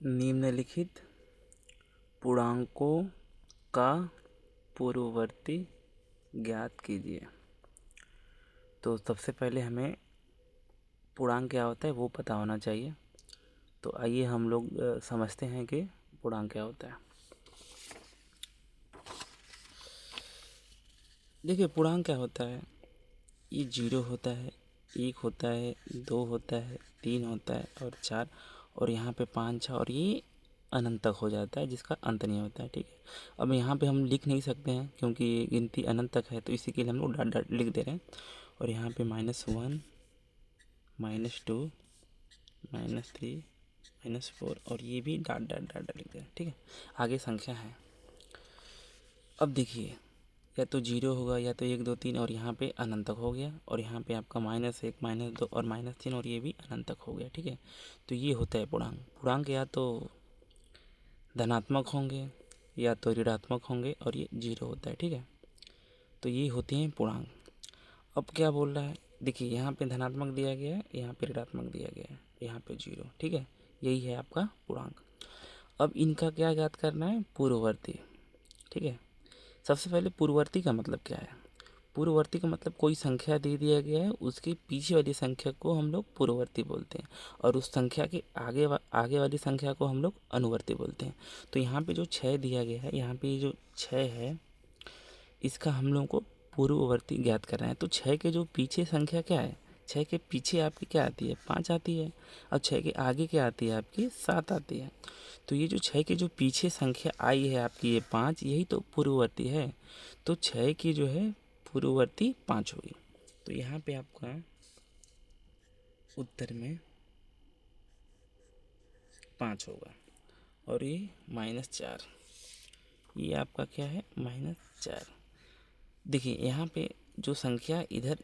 निम्नलिखित पूर्णांकों का पूर्ववर्ती ज्ञात कीजिए। तो सबसे पहले हमें पूर्णांक क्या होता है वो पता होना चाहिए। तो आइए हम लोग समझते हैं कि पूर्णांक क्या होता है। देखिए पूर्णांक क्या होता है, ये 0 होता है, 1 होता है, 2 होता है, 3 होता है और 4, और यहाँ पे 5 है, और ये अनंत तक हो जाता है जिसका अंत नहीं होता है। ठीक है, अब यहाँ पे हम लिख नहीं सकते हैं क्योंकि गिनती अनंत तक है, तो इसी के लिए हम लोग डॉट डॉट लिख दे रहे हैं। और यहाँ पे -1, -2, -3, -4, और ये भी डॉट डॉट डॉट लिख दे रहे हैं। ठीक है, आगे संख्या है। अब देखिए या तो 0 होगा या तो 1 2 3, और यहाँ पे अनंत तक हो गया, और यहाँ पे आपका -1, -2 और -3, और ये भी अनंत तक हो गया। ठीक है, तो ये होता है पूर्णांक। पूर्णांक या तो धनात्मक होंगे या तो ऋणात्मक होंगे, और ये 0 होता है। ठीक है, तो ये होते हैं पूर्णांक। अब क्या बोल रहा है, देखिए यहाँ पे धनात्मक दिया गया है, यहाँ पे ऋणात्मक दिया गया है, यहाँ पे 0। ठीक है, यही है आपका पूर्णांक। अब इनका क्या ज्ञात करना है, पूर्ववर्ती। ठीक है, सबसे पहले पूर्ववर्ती का मतलब क्या है। पूर्ववर्ती का मतलब कोई संख्या दे दिया गया है, उसके पीछे वाली संख्या को हम लोग पूर्ववर्ती बोलते हैं, और उस संख्या के आगे वाली संख्या को हम लोग अनुवर्ती बोलते हैं। तो यहाँ पे जो 6 दिया गया है, यहाँ पे जो 6 है, इसका हम लोगों को पूर्ववर्ती ज्ञात करना है। तो 6 के जो पीछे संख्या क्या है, 6 के पीछे आपकी क्या आती है, 5 आती है, और 6 के आगे क्या आती है आपकी, 7 आती है। तो ये जो 6 के जो पीछे संख्या आई है आपकी, ये 5, यही तो पूर्ववर्ती है। तो 6 की जो है पूर्ववर्ती 5 होगी। तो यहाँ पे आपका उत्तर में 5 होगा, और ये -4, ये आपका क्या है, -4। देखिए यहाँ पे जो संख्या इधर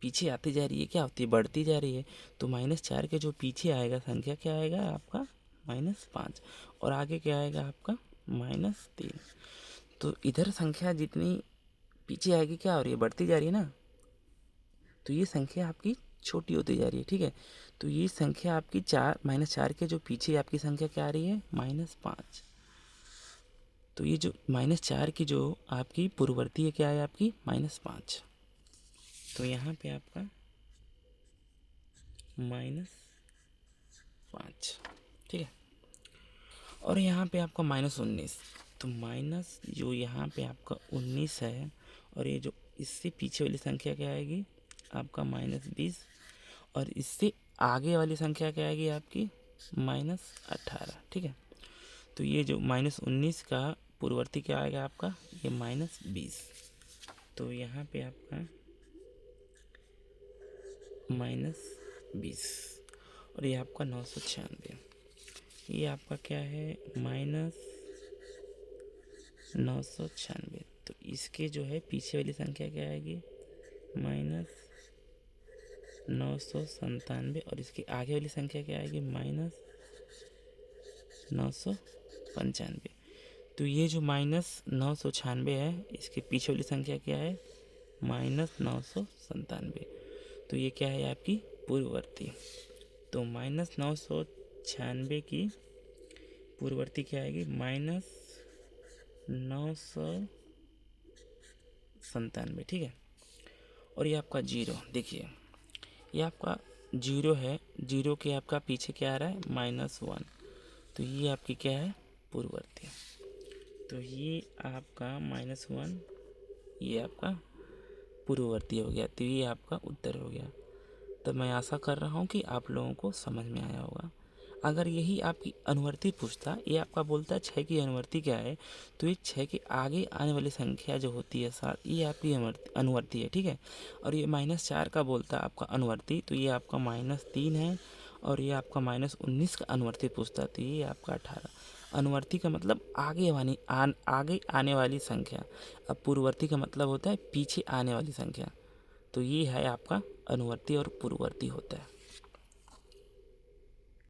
पीछे आती जा रही है, क्या होती है, बढ़ती जा रही है। तो -4 के जो पीछे आएगा संख्या क्या आएगा आपका, -5, और आगे क्या आएगा आपका, -3। तो इधर संख्या जितनी पीछे आएगी क्या हो रही है, बढ़ती जा रही है ना। तो ये संख्या आपकी छोटी होती जा रही है। ठीक है, तो ये संख्या आपकी -4 के जो पीछे आपकी संख्या क्या आ रही है, -5। तो ये जो -4 की जो आपकी पूर्ववर्ती है क्या है आपकी, -5। तो यहाँ पे आपका -5। ठीक है, और यहाँ पे आपका -19। तो माइनस जो यहाँ पे आपका 19 है, और ये जो इससे पीछे वाली संख्या क्या आएगी आपका, -20, और इससे आगे वाली संख्या क्या आएगी आपकी, -18। ठीक है, तो ये जो -19 का पूर्ववर्ती क्या आएगा आपका, ये -20। तो यहाँ पे आपका -20, और ये आपका 996, ये आपका क्या है, -996। तो इसके जो है पीछे वाली संख्या क्या आएगी, -997, और इसकी आगे वाली संख्या क्या आएगी, -995। तो ये जो -996 है, इसके पीछे वाली संख्या क्या है, -997। तो ये क्या है आपकी पूर्ववर्ती। तो -996 की पूर्ववर्ती क्या आएगी, -997। ठीक है, और ये आपका 0, देखिए ये आपका 0 है, 0 के आपका पीछे क्या आ रहा है, -1। तो ये आपकी क्या है, पूर्ववर्ती। तो ये आपका -1, ये आपका पूर्ववर्ती हो गया। तो ये आपका उत्तर हो गया। तो मैं आशा कर रहा हूँ कि आप लोगों को समझ में आया होगा। अगर यही आपकी अनुवर्ती पूछता, ये आपका बोलता 6 की अनुवर्ती क्या है, तो ये 6 के आगे आने वाली संख्या जो होती है 7, ये आपकी अनुवर्ती है। ठीक है, और ये -4 का बोलता आपका अनुवर्ती, तो ये आपका -3 है, और ये आपका -19 का अनुवर्ती पूछता, तो ये आपका 18। अनुवर्ती का मतलब आगे आने वाली संख्या। अब पूर्ववर्ती का मतलब होता है पीछे आने वाली संख्या। तो ये है आपका अनुवर्ती और पूर्ववर्ती होता है।